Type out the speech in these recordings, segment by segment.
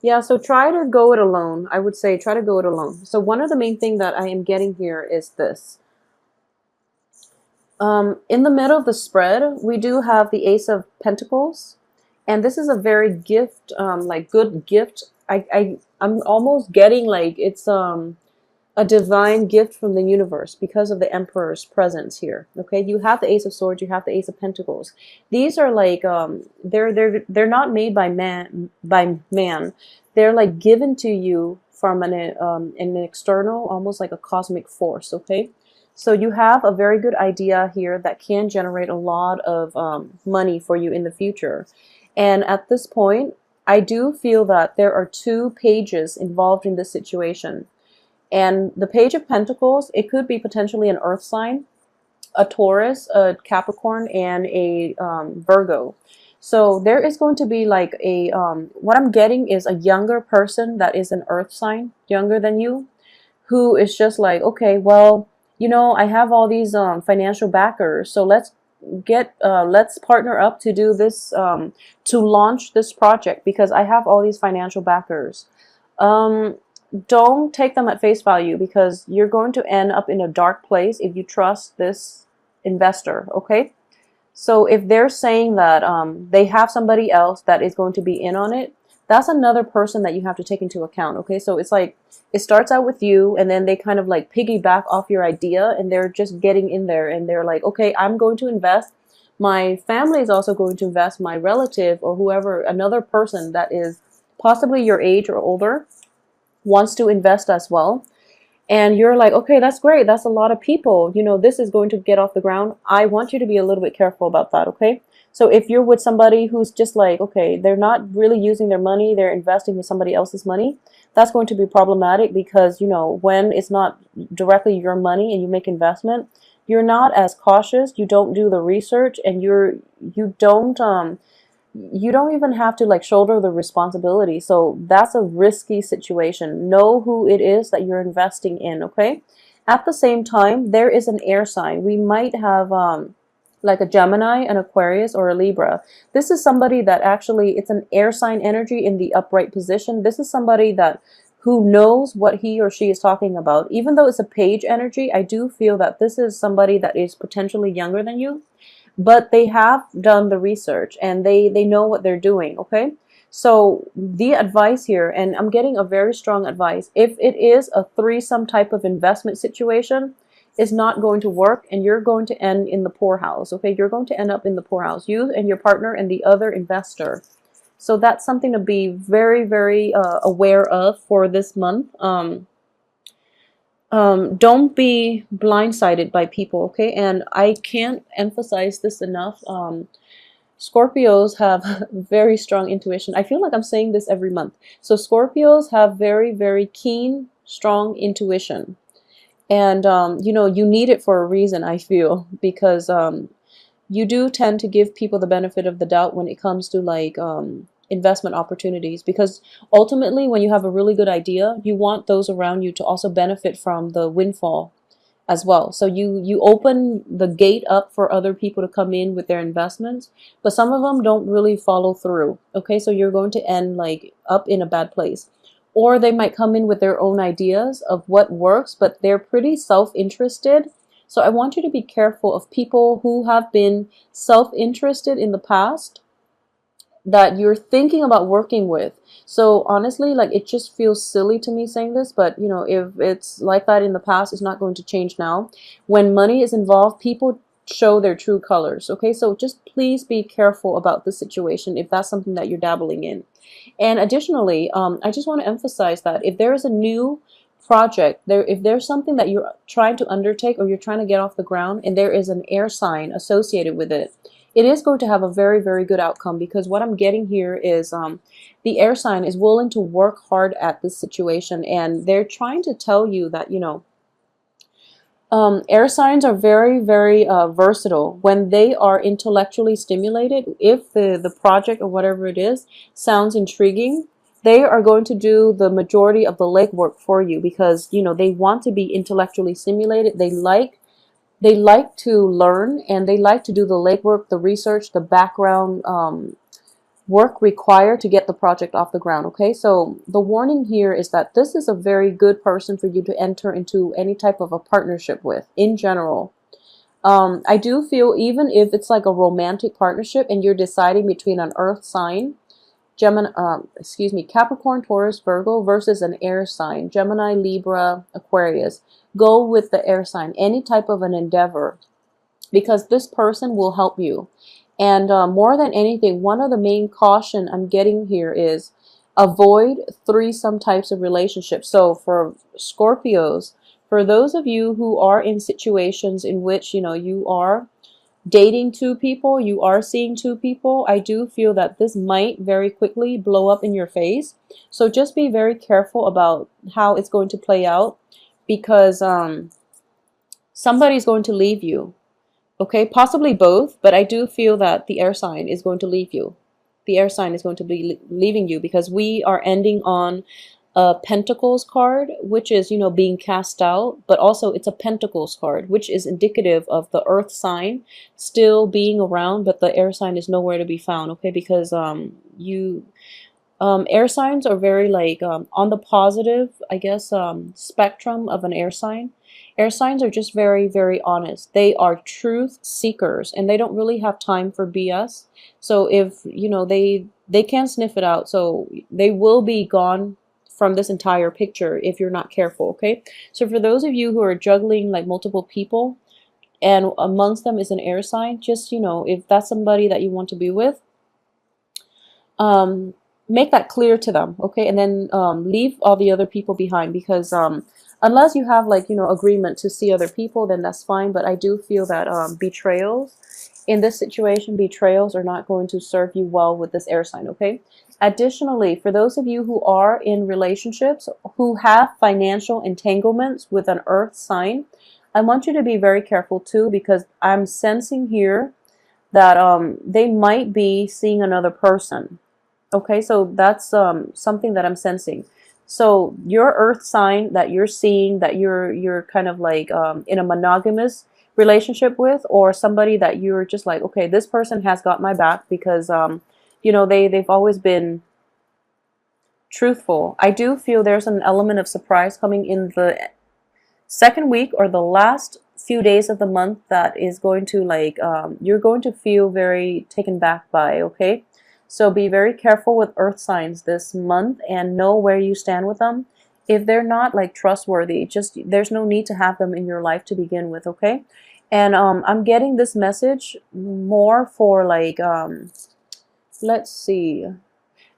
Yeah, so try to go it alone. I would say try to go it alone. So one of the main thing that I am getting here is this. In the middle of the spread, we do have the Ace of Pentacles, and this is a very gift, like good gift. I'm almost getting like it's a divine gift from the universe because of the Emperor's presence here. Okay, you have the Ace of Swords, you have the Ace of Pentacles. These are like they're not made by man. They're like given to you from an external, almost like a cosmic force. Okay, so you have a very good idea here that can generate a lot of money for you in the future. And at this point, I do feel that there are two pages involved in this situation. And the Page of Pentacles, it could be potentially an earth sign, a Taurus, a Capricorn, and a Virgo. So there is going to be like a, what I'm getting is a younger person that is an earth sign, younger than you, who is just like, okay, well, you know, I have all these financial backers, so let's partner up to do this, to launch this project because I have all these financial backers. Um, don't take them at face value because you're going to end up in a dark place if you trust this investor, okay? So if they're saying that they have somebody else that is going to be in on it, that's another person that you have to take into account, okay? So it's like it starts out with you and then they kind of like piggyback off your idea and they're just getting in there and they're like, okay, I'm going to invest. My family is also going to invest, my relative or whoever, another person that is possibly your age or older wants to invest as well. And you're like, okay, that's great. That's a lot of people. You know, this is going to get off the ground. I want you to be a little bit careful about that, okay? So if you're with somebody who's just like, okay, they're not really using their money, they're investing with somebody else's money, that's going to be problematic because, you know, when it's not directly your money and you make investment, you're not as cautious, you don't do the research, and you don't even have to like shoulder the responsibility. So that's a risky situation. Know who it is that you're investing in, okay? At the same time, there is an air sign. We might have like a Gemini, an Aquarius, or a Libra. This is somebody that actually, it's an air sign energy in the upright position. This is somebody that who knows what he or she is talking about. Even though it's a page energy, I do feel that this is somebody that is potentially younger than you, but they have done the research and they know what they're doing, okay? So the advice here, and I'm getting a very strong advice, if it is a threesome type of investment situation, is not going to work and you're going to end in the poorhouse, okay? You're going to end up in the poorhouse, you and your partner and the other investor. So that's something to be very, very aware of for this month. Don't be blindsided by people, okay? And I can't emphasize this enough. Scorpios have very strong intuition. I feel like I'm saying this every month. So Scorpios have very, very keen, strong intuition. And, you know, you need it for a reason, I feel, because you do tend to give people the benefit of the doubt when it comes to like investment opportunities, because ultimately when you have a really good idea, you want those around you to also benefit from the windfall as well. So you open the gate up for other people to come in with their investments, but some of them don't really follow through, okay? So you're going to end like up in a bad place. Or they might come in with their own ideas of what works, but they're pretty self-interested. So I want you to be careful of people who have been self-interested in the past that you're thinking about working with. So honestly, like, it just feels silly to me saying this, but you know, if it's like that in the past, it's not going to change now. When money is involved, people show their true colors, okay? So just please be careful about the situation if that's something that you're dabbling in. And additionally, I just want to emphasize that if there is a new project, if there's something that you're trying to undertake or you're trying to get off the ground and there is an air sign associated with it, it is going to have a very, very good outcome, because what I'm getting here is the air sign is willing to work hard at this situation, and they're trying to tell you that, you know, air signs are very, very versatile. When they are intellectually stimulated, if the project or whatever it is sounds intriguing, they are going to do the majority of the legwork for you, because, you know, they want to be intellectually stimulated. They like to learn, and they like to do the legwork, the research, the background work required to get the project off the ground. Okay, so the warning here is that this is a very good person for you to enter into any type of a partnership with in general. I do feel even if it's like a romantic partnership and you're deciding between an earth sign, Capricorn, Taurus, Virgo versus an air sign, Gemini, Libra, Aquarius, go with the air sign, any type of an endeavor, because this person will help you. And more than anything, one of the main caution I'm getting here is avoid threesome types of relationships. So for Scorpios, for those of you who are in situations in which, you are dating two people, you are seeing two people, I do feel that this might very quickly blow up in your face. So just be very careful about how it's going to play out, because somebody's going to leave you. Okay, possibly both, but I do feel that the air sign is going to leave you. The air sign is going to be leaving you, because we are ending on a Pentacles card, which is, being cast out, but also it's a Pentacles card, which is indicative of the earth sign still being around, but the air sign is nowhere to be found. Okay, because air signs are very like on the positive, I guess, spectrum of an air sign. Air signs are just very, very honest. They are truth seekers, and they don't really have time for BS. So if, they can sniff it out. So they will be gone from this entire picture if you're not careful, okay? So for those of you who are juggling like multiple people, and amongst them is an air sign, just, if that's somebody that you want to be with, make that clear to them, okay? And then leave all the other people behind, because unless you have like, agreement to see other people, then that's fine. But I do feel that betrayals in this situation, betrayals are not going to serve you well with this air sign, okay? Additionally, for those of you who are in relationships who have financial entanglements with an earth sign, I want you to be very careful too, because I'm sensing here that they might be seeing another person. Okay, so that's something that I'm sensing. So your earth sign that you're seeing, that you're kind of like in a monogamous relationship with, or somebody that you're just like, okay, this person has got my back, because they've always been truthful. I do feel there's an element of surprise coming in the second week or the last few days of the month that is going to like you're going to feel very taken back by, okay? So be very careful with earth signs this month, and know where you stand with them. If they're not like trustworthy, just there's no need to have them in your life to begin with, okay? And I'm getting this message more for like let's see.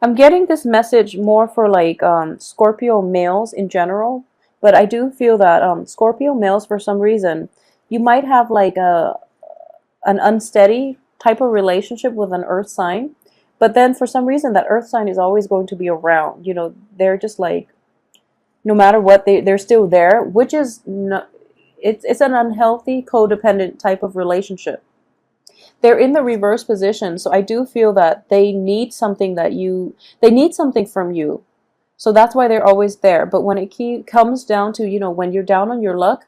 I'm getting this message more for like Scorpio males in general, but I do feel that Scorpio males, for some reason, you might have like an unsteady type of relationship with an earth sign. But then for some reason, that earth sign is always going to be around. They're just like, no matter what, they're still there, which is not, it's an unhealthy, codependent type of relationship. They're in the reverse position. So I do feel that they need something they need something from you. So that's why they're always there. But when it comes down to, when you're down on your luck,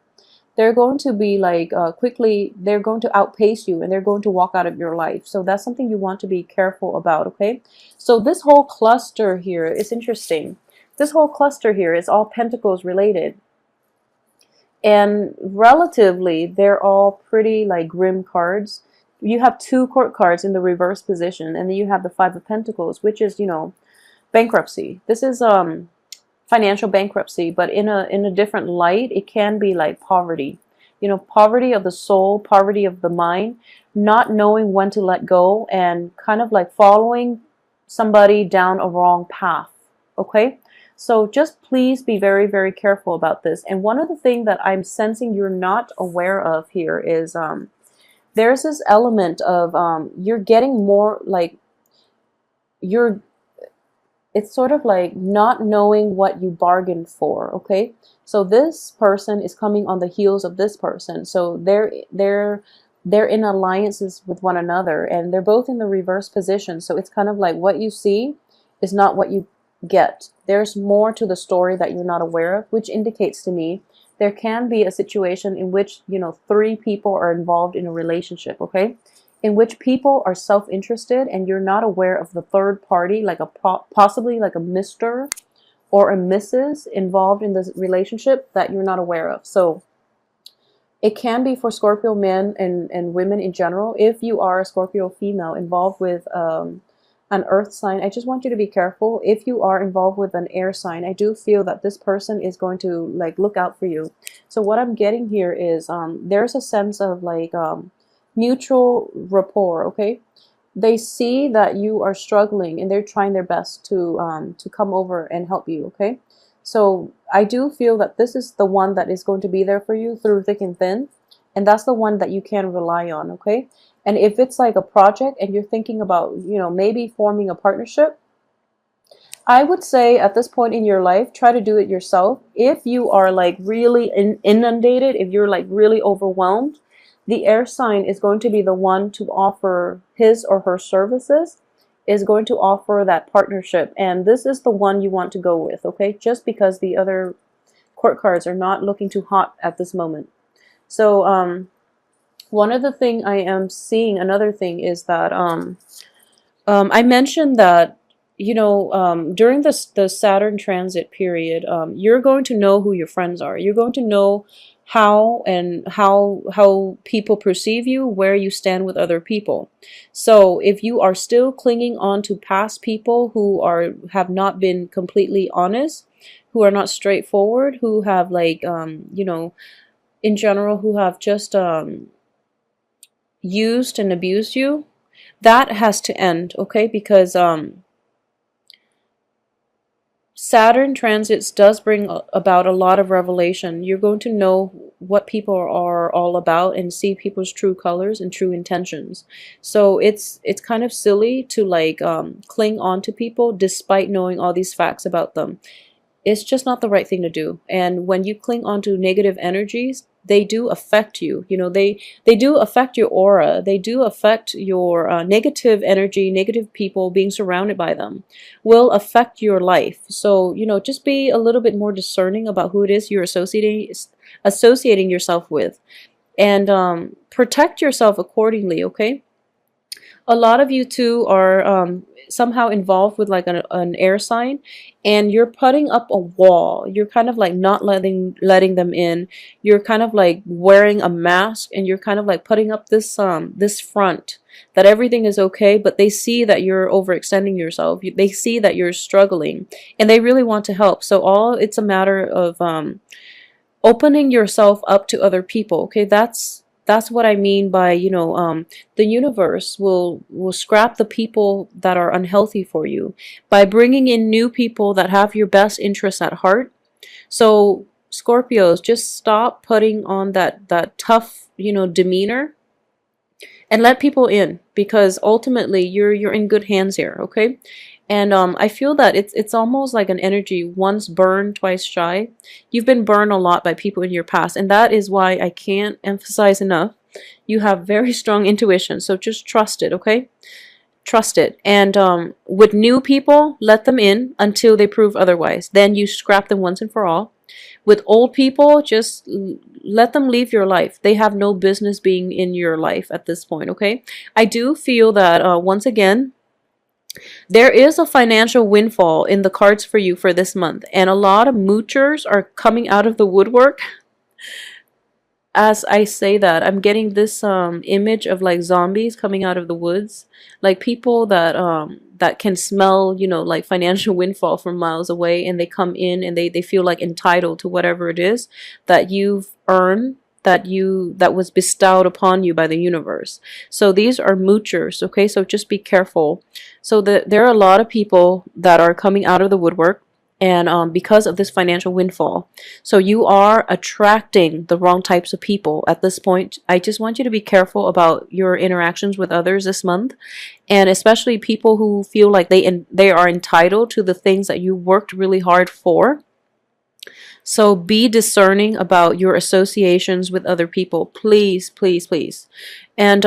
they're going to be like they're going to outpace you, and they're going to walk out of your life. So that's something you want to be careful about, okay? So this whole cluster here is interesting. This whole cluster here is all Pentacles related. And relatively, they're all pretty like grim cards. You have 2 court cards in the reverse position, and then you have the 5 of Pentacles, which is, bankruptcy. This is financial bankruptcy, but in a different light. It can be like poverty, poverty of the soul, poverty of the mind, not knowing when to let go, and kind of like following somebody down a wrong path, okay? So just please be very, very careful about this. And one of the things that I'm sensing you're not aware of here is there's this element of you're getting more like it's sort of like not knowing what you bargained for, okay? So this person is coming on the heels of this person. So they're in alliances with one another, and they're both in the reverse position. So it's kind of like what you see is not what you get. There's more to the story that you're not aware of, which indicates to me there can be a situation in which, 3 people are involved in a relationship, okay? in which people are self-interested and you're not aware of the third party, like a possibly like a Mr. or a Mrs. involved in this relationship that you're not aware of. So it can be for Scorpio men and women in general. If you are a Scorpio female involved with an earth sign, I just want you to be careful. If you are involved with an air sign, I do feel that this person is going to like look out for you. So what I'm getting here is there's a sense of like mutual rapport, okay? They see that you are struggling and they're trying their best to come over and help you, okay? So I do feel that this is the one that is going to be there for you through thick and thin, and that's the one that you can rely on, okay? And if it's like a project and you're thinking about, you know, maybe forming a partnership, I would say at this point in your life, try to do it yourself. If you are like really inundated, if you're like really overwhelmed, the air sign is going to be the one to offer his or her services, is going to offer that partnership. And this is the one you want to go with, okay? Just because the other court cards are not looking too hot at this moment. So, one other thing I am seeing, another thing is that I mentioned that, you know, during the Saturn transit period, you're going to know who your friends are. You're going to know how people perceive you, where you stand with other people. So if you are still clinging on to past people who have not been completely honest, who are not straightforward, who have like you know, in general, who have just used and abused you, that has to end, okay? Because Saturn transits does bring about a lot of revelation. You're going to know what people are all about and see people's true colors and true intentions. So it's kind of silly to like cling on to people despite knowing all these facts about them. It's just not the right thing to do. And when you cling on to negative energies, they do affect you. You know, they do affect your aura. They do affect your negative energy. Negative people, being surrounded by them, will affect your life. So, you know, just be a little bit more discerning about who it is you're associating yourself with, and protect yourself accordingly, okay? A lot of you too are somehow involved with like an air sign, and you're putting up a wall. You're kind of like not letting them in. You're kind of like wearing a mask, and you're kind of like putting up this this front that everything is okay, but they see that you're overextending yourself. They see that you're struggling, and they really want to help. So it's a matter of opening yourself up to other people, okay? That's what I mean by, you know, the universe will scrap the people that are unhealthy for you by bringing in new people that have your best interests at heart. So Scorpios, just stop putting on that tough, you know, demeanor, and let people in, because ultimately you're in good hands here, okay? And I feel that it's almost like an energy, once burned, twice shy. You've been burned a lot by people in your past, and that is why I can't emphasize enough. You have very strong intuition, so just trust it, okay? Trust it. And with new people, let them in until they prove otherwise. Then you scrap them once and for all. With old people, just let them leave your life. They have no business being in your life at this point, okay? I do feel that, once again, there is a financial windfall in the cards for you for this month, and a lot of moochers are coming out of the woodwork. As I say that, I'm getting this image of like zombies coming out of the woods, like people that that can smell, you know, like financial windfall from miles away, and they come in and they feel like entitled to whatever it is that you've earned, that was bestowed upon you by the universe. So these are moochers, okay? So just be careful. So there are a lot of people that are coming out of the woodwork, and because of this financial windfall. So you are attracting the wrong types of people at this point. I just want you to be careful about your interactions with others this month, and especially people who feel like they are entitled to the things that you worked really hard for. So be discerning about your associations with other people, please, please, please. And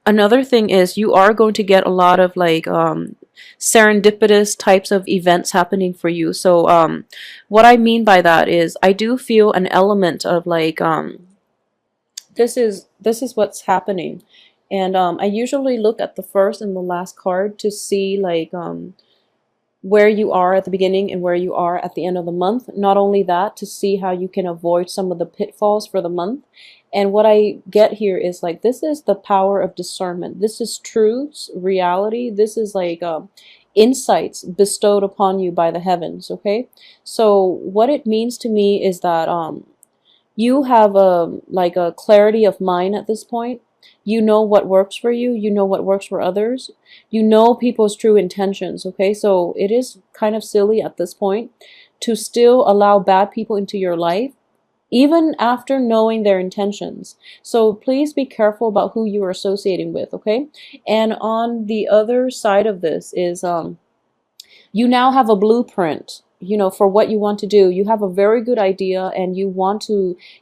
another thing is, you are going to get a lot of like serendipitous types of events happening for you. So what I mean by that is, I do feel an element of like this is what's happening. And I usually look at the first and the last card to see like where you are at the beginning and where you are at the end of the month. Not only that, to see how you can avoid some of the pitfalls for the month. And what I get here is like, this is the power of discernment. This is truth, reality. This is like insights bestowed upon you by the heavens. Okay. So what it means to me is that you have a like a clarity of mind at this point. You know what works for you. You know what works for others. You know people's true intentions. Okay, so it is kind of silly at this point to still allow bad people into your life, even after knowing their intentions. So please be careful about who you are associating with. Okay, and on the other side of this is you now have a blueprint, you know, for what you want to do. You have a very good idea, and you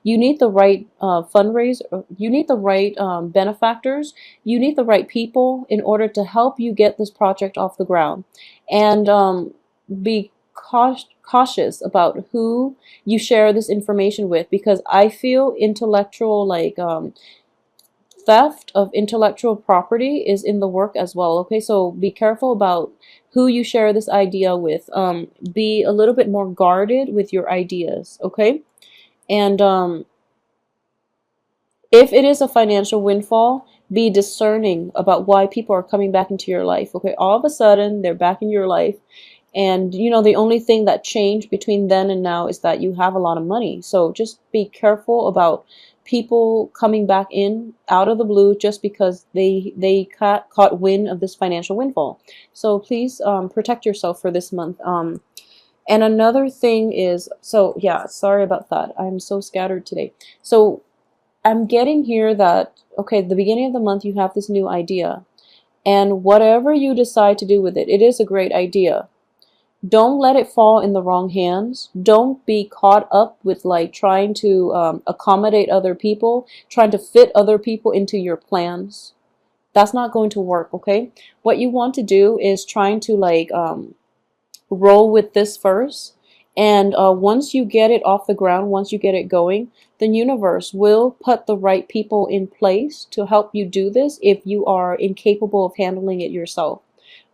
need the right fundraiser, you need the right benefactors, you need the right people in order to help you get this project off the ground. And be cautious about who you share this information with, because I feel intellectual like theft of intellectual property is in the work as well. Okay, so be careful about who you share this idea with. Be a little bit more guarded with your ideas. Okay, and if it is a financial windfall, be discerning about why people are coming back into your life. Okay, all of a sudden they're back in your life, and you know the only thing that changed between then and now is that you have a lot of money. So just be careful about people coming back in out of the blue just because they caught wind of this financial windfall. So please protect yourself for this month. And another thing is, so yeah, sorry about that. I'm so scattered today. So I'm getting here that, okay, at the beginning of the month you have this new idea, and whatever you decide to do with it, it is a great idea. Don't let it fall in the wrong hands. Don't be caught up with like trying to accommodate other people, trying to fit other people into your plans. That's not going to work. Okay, what you want to do is trying to like roll with this first, and once you get it off the ground, once you get it going, the universe will put the right people in place to help you do this if you are incapable of handling it yourself.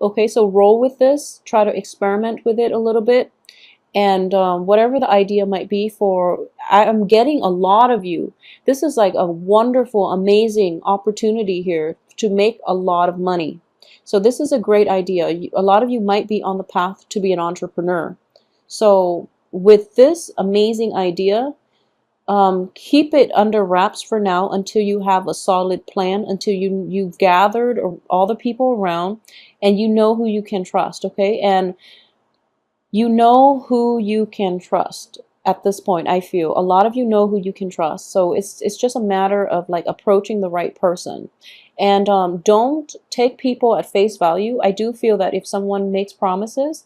Okay, so roll with this, try to experiment with it a little bit, and whatever the idea might be for, I'm getting a lot of you. This is like a wonderful, amazing opportunity here to make a lot of money. So this is a great idea. A lot of you might be on the path to be an entrepreneur. So with this amazing idea, keep it under wraps for now until you have a solid plan, until you've gathered all the people around and you know who you can trust. Okay, and you know who you can trust at this point. I feel a lot of you know who you can trust, so it's just a matter of like approaching the right person. And don't take people at face value. I do feel that if someone makes promises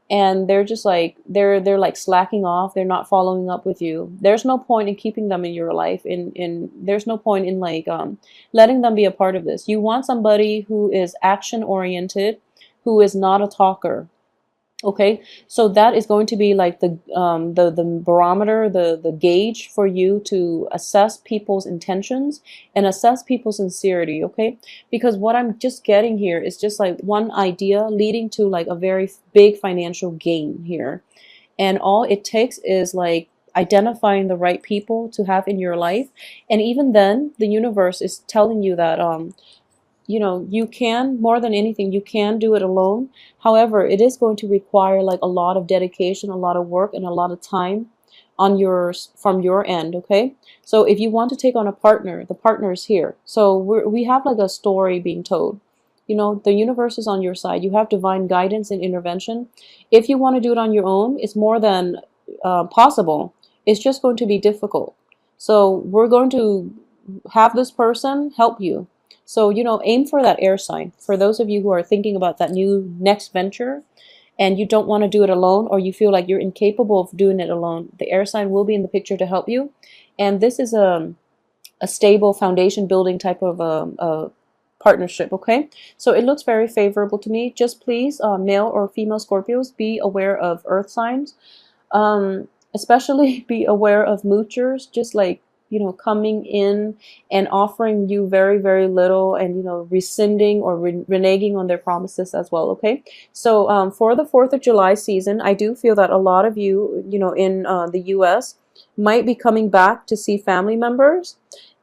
and they're just like they're like slacking off, they're not following up with you, there's no point in keeping them in your life, in there's no point in like letting them be a part of this. You want somebody who is action oriented, who is not a talker. Okay, so that is going to be like the barometer, the gauge for you to assess people's intentions and assess people's sincerity. Okay, because what I'm just getting here is just like one idea leading to like a very big financial gain here, and all it takes is like identifying the right people to have in your life. And even then the universe is telling you that you know, you can, more than anything, you can do it alone. However, it is going to require like a lot of dedication, a lot of work, and a lot of time on from your end. Okay, so if you want to take on a partner, the partner is here. So we have like a story being told. You know, the universe is on your side. You have divine guidance and intervention. If you want to do it on your own, it's more than possible. It's just going to be difficult. So we're going to have this person help you. So, you know, aim for that air sign. For those of you who are thinking about that new next venture and you don't want to do it alone, or you feel like you're incapable of doing it alone, the air sign will be in the picture to help you. And this is a stable foundation building type of a partnership. Okay, so it looks very favorable to me. Just please, male or female Scorpios, be aware of earth signs. Especially be aware of moochers. Just like you know, coming in and offering you very, very little, and, you know, rescinding or reneging on their promises as well. Okay. So for the 4th of July season, I do feel that a lot of you, you know, in the US might be coming back to see family members,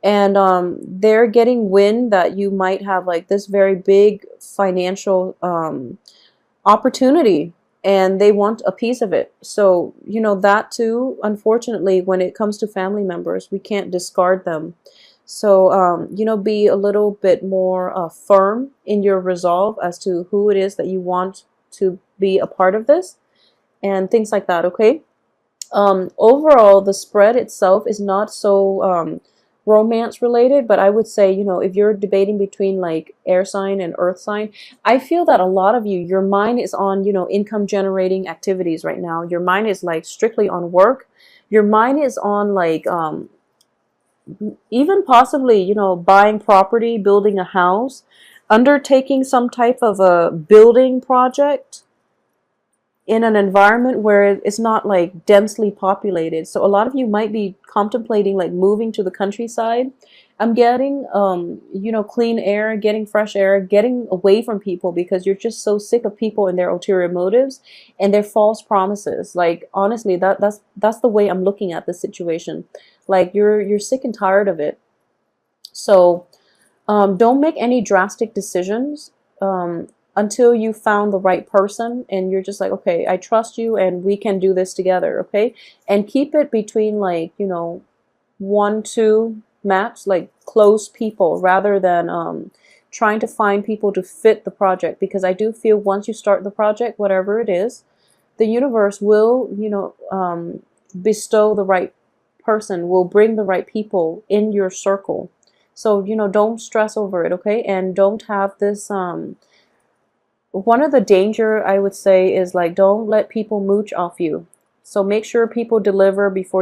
and they're getting wind that you might have like this very big financial opportunity, and they want a piece of it. So, you know, that too, unfortunately, when it comes to family members, we can't discard them. So, you know, be a little bit more firm in your resolve as to who it is that you want to be a part of this and things like that. Okay. Overall, the spread itself is not so romance related, but I would say, you know, if you're debating between like air sign and earth sign, I feel that a lot of you, your mind is on, you know, income generating activities right now. Your mind is like strictly on work. Your mind is on like even possibly, you know, buying property, building a house, undertaking some type of a building project in an environment where it's not like densely populated. So a lot of you might be contemplating like moving to the countryside. I'm getting you know, clean air, getting fresh air, getting away from people, because you're just so sick of people and their ulterior motives and their false promises. Like honestly, that's the way I'm looking at the situation. Like you're sick and tired of it. So don't make any drastic decisions until you found the right person and you're just like, okay, I trust you and we can do this together. Okay. And keep it between like, you know, 1-2 max, like close people, rather than trying to find people to fit the project. Because I do feel once you start the project, whatever it is, the universe will, you know, bestow the right person, will bring the right people in your circle. So, you know, don't stress over it. Okay. And don't have this one of the danger, I would say, is like, don't let people mooch off you. So make sure people deliver before you